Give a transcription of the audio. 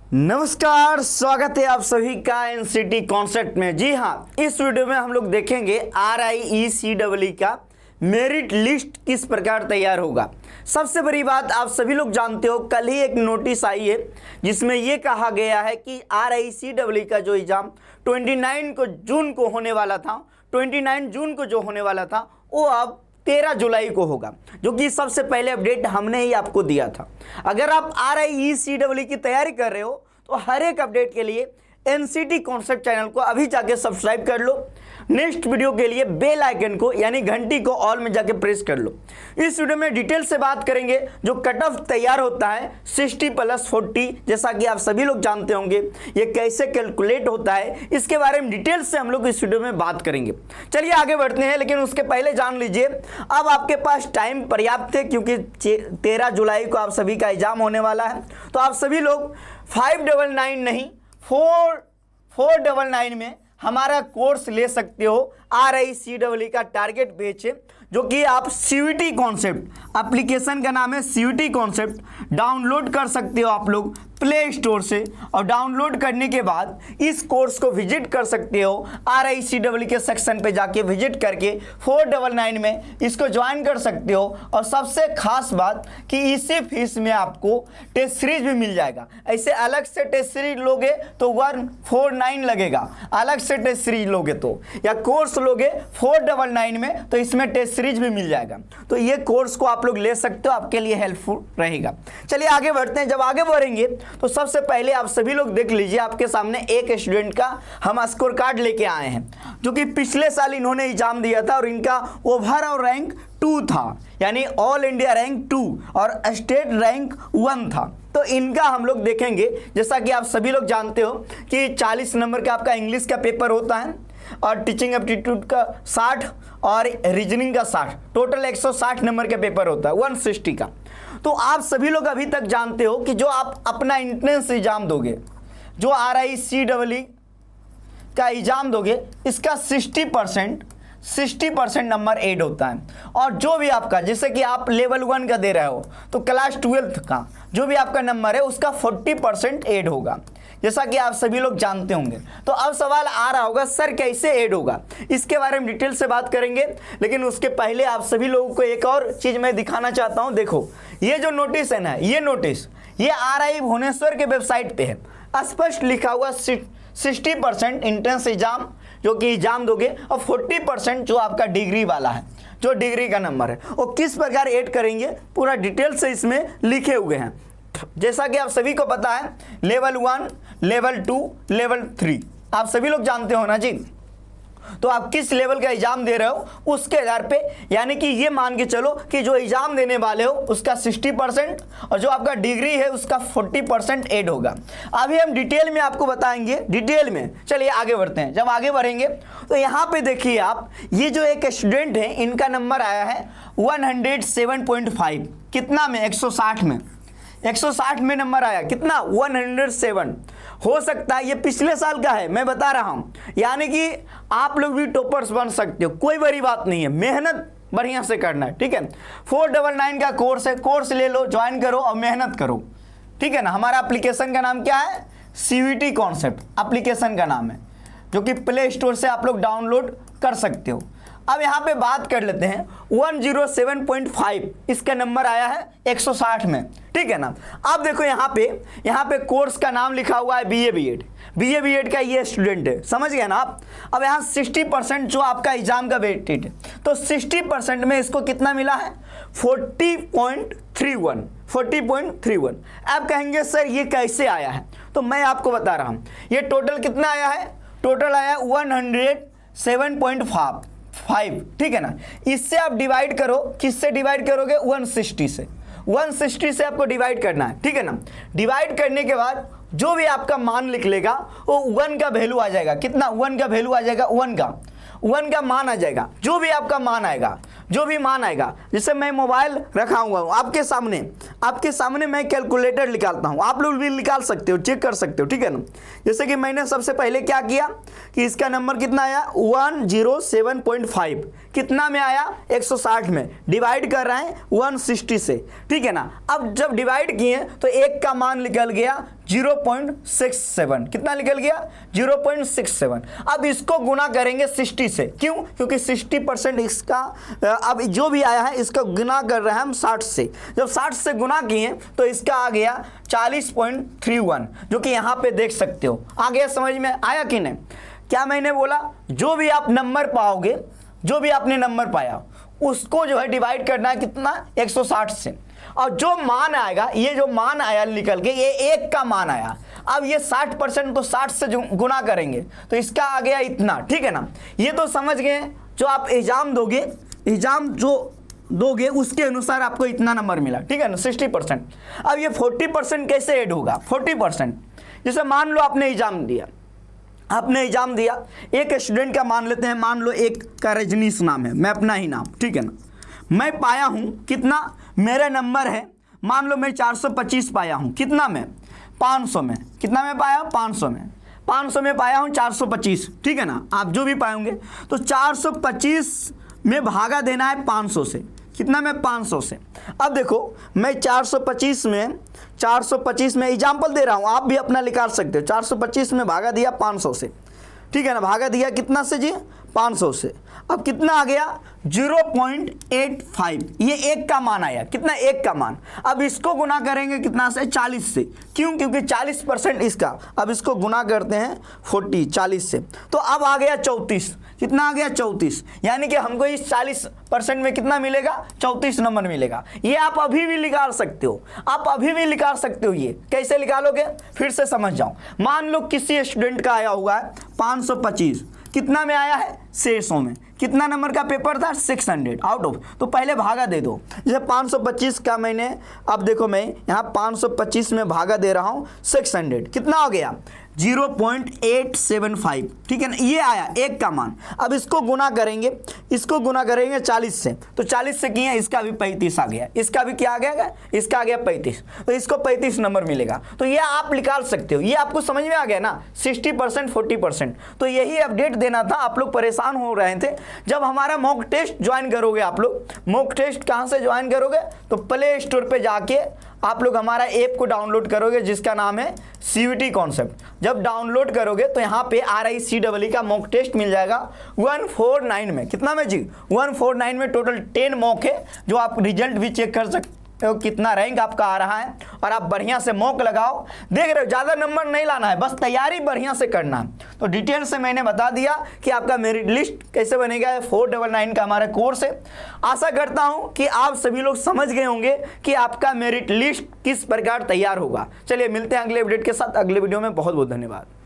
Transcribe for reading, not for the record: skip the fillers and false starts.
नमस्कार, स्वागत है आप सभी का एनसीटी कॉन्सेप्ट में। जी हाँ, इस वीडियो में हम लोग देखेंगे RIECEE का मेरिट लिस्ट किस प्रकार तैयार होगा। सबसे बड़ी बात, आप सभी लोग जानते हो कल ही एक नोटिस आई है जिसमें ये कहा गया है कि RIECEE का जो एग्ज़ाम 29 जून को होने वाला था, 29 जून को जो होने वाला था वो अब 13 जुलाई को होगा, जो कि सबसे पहले अपडेट हमने ही आपको दिया था। अगर आप RIECEE की तैयारी कर रहे हो तो हर एक अपडेट के लिए एनसीटी कॉन्सेप्ट चैनल को अभी जाके सब्सक्राइब कर लो। नेक्स्ट वीडियो के लिए बेल आइकन को यानी घंटी को ऑल में जाके प्रेस कर लो। इस वीडियो में डिटेल से बात करेंगे जो कट ऑफ तैयार होता है 60+40, जैसा कि आप सभी लोग जानते होंगे ये कैसे कैलकुलेट होता है, इसके बारे में डिटेल से हम लोग इस वीडियो में बात करेंगे। चलिए आगे बढ़ते हैं, लेकिन उसके पहले जान लीजिए अब आपके पास टाइम पर्याप्त है, क्योंकि 13 जुलाई को आप सभी का एग्जाम होने वाला है। तो आप सभी लोग 599 नहीं 499 में हमारा कोर्स ले सकते हो। RIECEE का टारगेट बैच है, जो कि आप CVT कॉन्सेप्ट, एप्लीकेशन का नाम है CVT कॉन्सेप्ट, डाउनलोड कर सकते हो आप लोग प्ले स्टोर से। और डाउनलोड करने के बाद इस कोर्स को विजिट कर सकते हो। RIECEE के सेक्शन पे जाके विजिट करके 499 में इसको ज्वाइन कर सकते हो। और सबसे खास बात कि इसी फीस में आपको टेस्ट सीरीज भी मिल जाएगा। ऐसे अलग से टेस्ट सीरीज लोगे तो 149 लगेगा, अलग से टेस्ट सीरीज लोगे तो, या कोर्स लोगे 499 में तो इसमें टेस्ट सीरीज भी मिल जाएगा। तो ये कोर्स को आप लोग ले सकते हो, आपके लिए हेल्पफुल रहेगा। चलिए आगे बढ़ते हैं। जब आगे बढ़ेंगे तो सबसे पहले आप सभी लोग देख लीजिए, आपके सामने एक स्टूडेंट का हम स्कोर कार्ड लेके आए हैं, जो कि पिछले साल इन्होंने एग्जाम दिया था और इनका ओवरऑल रैंक 2 था, यानी ऑल इंडिया रैंक 2 और स्टेट रैंक 1 था। तो इनका हम लोग देखेंगे। जैसा कि आप सभी लोग जानते हो कि 40 नंबर का आपका इंग्लिश का पेपर होता है और टीचिंग एप्टीट्यूड का 60 और रीजनिंग का 60, टोटल 160 नंबर का पेपर होता है 160 का। तो आप सभी लोग अभी तक जानते हो कि जो आप अपना एंट्रेंस एग्जाम दोगे, जो RIECEE का एग्जाम दोगे, इसका 60% नंबर ऐड होता है। और जो भी आपका, जैसे कि आप लेवल 1 का दे रहे हो तो क्लास 12 का जो भी आपका नंबर है उसका 40% ऐड होगा, जैसा कि आप सभी लोग जानते होंगे। तो अब सवाल आ रहा होगा सर कैसे ऐड होगा, इसके बारे में डिटेल से बात करेंगे। लेकिन उसके पहले आप सभी लोगों को एक और चीज़ मैं दिखाना चाहता हूँ। देखो ये जो नोटिस है ना, ये नोटिस ये RI भुवनेश्वर के वेबसाइट पे है, स्पष्ट लिखा हुआ 60% एंट्रेंस एग्जाम जो कि एग्जाम दोगे और 40% जो आपका डिग्री वाला है, जो डिग्री का नंबर है, वो किस प्रकार ऐड करेंगे पूरा डिटेल से इसमें लिखे हुए हैं। जैसा कि आप सभी को पता है लेवल 1, लेवल 2, लेवल 3 आप सभी लोग जानते हो ना जी। तो आप किस लेवल का एग्जाम दे रहे हो उसके आधार पे, यानी कि ये मान के चलो कि जो एग्जाम देने वाले हो उसका 60% और जो आपका डिग्री है उसका 40% ऐड होगा। अभी हम डिटेल में आपको बताएंगे, डिटेल में। चलिए आगे बढ़ते हैं। जब आगे बढ़ेंगे तो यहाँ पे देखिए आप, ये जो एक स्टूडेंट है इनका नंबर आया है 107.5, कितना में 160 में, 160 में नंबर आया, कितना 107। हो सकता है ये पिछले साल का है, मैं बता रहा हूं, यानी कि आप लोग भी टॉपर्स बन सकते हो, कोई बड़ी बात नहीं है, मेहनत बढ़िया से करना है, ठीक है। 499 का कोर्स है, कोर्स ले लो, ज्वाइन करो और मेहनत करो, ठीक है ना। हमारा एप्लीकेशन का नाम क्या है, CVT कॉन्सेप्ट एप्लीकेशन का नाम है, जो कि प्ले स्टोर से आप लोग डाउनलोड कर सकते हो। अब यहाँ पे बात कर लेते हैं 107.5 इसका नंबर आया है 160 में, ठीक है ना। अब देखो यहाँ पे कोर्स का नाम लिखा हुआ है BA BEd का ये स्टूडेंट है, समझ गए ना आप। अब यहाँ 60% जो आपका एग्जाम का वेटेड है, तो 60% में इसको कितना मिला है 40.31। अब कहेंगे सर ये कैसे आया है, तो मैं आपको बता रहा हूँ। ये टोटल कितना आया है, टोटल आया 107.5, ठीक है ना। इससे आप डिवाइड करो, किससे डिवाइड करोगे 160 से, 160 से आपको डिवाइड करना है, ठीक है ना। डिवाइड करने के बाद जो भी आपका मान निकलेगा वो 1 का वैल्यू आ जाएगा, कितना 1 का वैल्यू आ जाएगा, 1 का मान आ जाएगा। जो भी आपका मान आएगा, जो भी मान आएगा, जैसे मैं मोबाइल रखा हुआ हूँ आपके सामने मैं कैलकुलेटर निकालता हूँ, आप लोग भी निकाल सकते हो, चेक कर सकते हो, ठीक है ना। जैसे कि मैंने सबसे पहले क्या किया कि इसका नंबर कितना आया 107.5, कितना में आया 160 में, डिवाइड कर रहे हैं 160 से, ठीक है ना। अब जब डिवाइड किए तो 1 का मान निकल गया 0.67, कितना निकल गया 0.67। अब इसको गुना करेंगे 60 से, क्यों? क्योंकि 60% इसका अब जो भी आया है इसका गुना कर रहे हैं हम 60 से। जब 60 से गुना किए तो इसका आ गया 40.31, जो कि यहाँ पे देख सकते हो। आ गया, समझ में आया कि नहीं? क्या मैंने बोला? जो भी आप नंबर पाओगे, जो भी आपने नंबर पाया उसको जो है डिवाइड करना है कितना, 160 से, और जो मान आएगा, ये जो मान आया निकल के, ये 1 का मान आया। अब ये 60% तो 60 से जो गुना करेंगे तो इसका आ गया इतना, ठीक है ना? ये तो समझ गए। जो आप एग्जाम दोगे, एग्जाम जो दोगे उसके अनुसार आपको इतना नंबर मिला, ठीक है ना, 60%। अब ये 40% कैसे ऐड होगा? 40% जैसे मान लो आपने एग्जाम दिया, आपने एग्जाम दिया, एक स्टूडेंट का मान लेते हैं, मान लो एक का रजनीश नाम है, मैं अपना ही नाम, ठीक है ना। मैं पाया हूँ कितना, मेरा नंबर है, मान लो मैं 425 पाया हूँ, कितना में? 500 में। कितना में पाया? 500 में। 500 में पाया हूँ 425, ठीक है ना। आप जो भी पाएंगे तो 425 में भागा देना है 500 से, कितना में? 500 से। अब देखो मैं 425 में एग्जाम्पल दे रहा हूँ, आप भी अपना निकाल सकते हो। 425 में भागा दिया 500 से, ठीक है ना, भागा दिया कितना से जी? 500 से। अब कितना आ गया? 0.85, ये 1 का मान आया, कितना? 1 का मान। अब इसको गुना करेंगे कितना से? 40 से, क्यों? क्योंकि 40% इसका। अब इसको गुना करते हैं 40 से, तो अब आ गया 34। कितना आ गया? 34। यानी कि हमको इस 40% में कितना मिलेगा? 34 नंबर मिलेगा। ये आप अभी भी निकाल सकते हो, आप अभी भी निकाल सकते हो। ये कैसे निकालोगे फिर से समझ जाओ। मान लो किसी स्टूडेंट का आया हुआ है 525, कितना में आया है? 600 में। कितना नंबर का पेपर था? 600 आउट ऑफ, तो पहले भागा दे दो। जैसे 525 का मैंने, अब देखो मैं यहाँ 525 में भागा दे रहा हूँ 600, कितना हो गया? 0.875, ठीक है ना, ये आया 1 का मान। अब इसको गुना करेंगे, इसको गुना करेंगे 40 से, तो 40 से किए, इसका भी 35 आ गया, इसका भी क्या आ गया? इसका आ गया 35, तो इसको 35 नंबर मिलेगा। तो ये आप निकाल सकते हो। ये आपको समझ में आ गया ना, 60% 40%। तो यही अपडेट देना था। आप लोग परेशान हो रहे थे। जब हमारा मॉक टेस्ट ज्वाइन करोगे, आप लोग मॉक टेस्ट कहाँ से ज्वाइन करोगे? तो प्ले स्टोर पर जाके आप लोग हमारा ऐप को डाउनलोड करोगे जिसका नाम है CVT कॉन्सेप्ट। जब डाउनलोड करोगे तो यहाँ पे RICEE का मॉक टेस्ट मिल जाएगा 149 में। कितना में जी? 149 में टोटल 10 मॉक है, जो आप रिजल्ट भी चेक कर सकते हो कितना रैंक आपका आ रहा है। और आप बढ़िया से मॉक लगाओ। देख रहे हो, ज़्यादा नंबर नहीं लाना है, बस तैयारी बढ़िया से करना है। तो डिटेल से मैंने बता दिया कि आपका मेरिट लिस्ट कैसे बनेगा। 499 का हमारा कोर्स है। आशा करता हूं कि आप सभी लोग समझ गए होंगे कि आपका मेरिट लिस्ट किस प्रकार तैयार होगा। चलिए मिलते हैं अगले अपडेट के साथ अगले वीडियो में। बहुत बहुत धन्यवाद।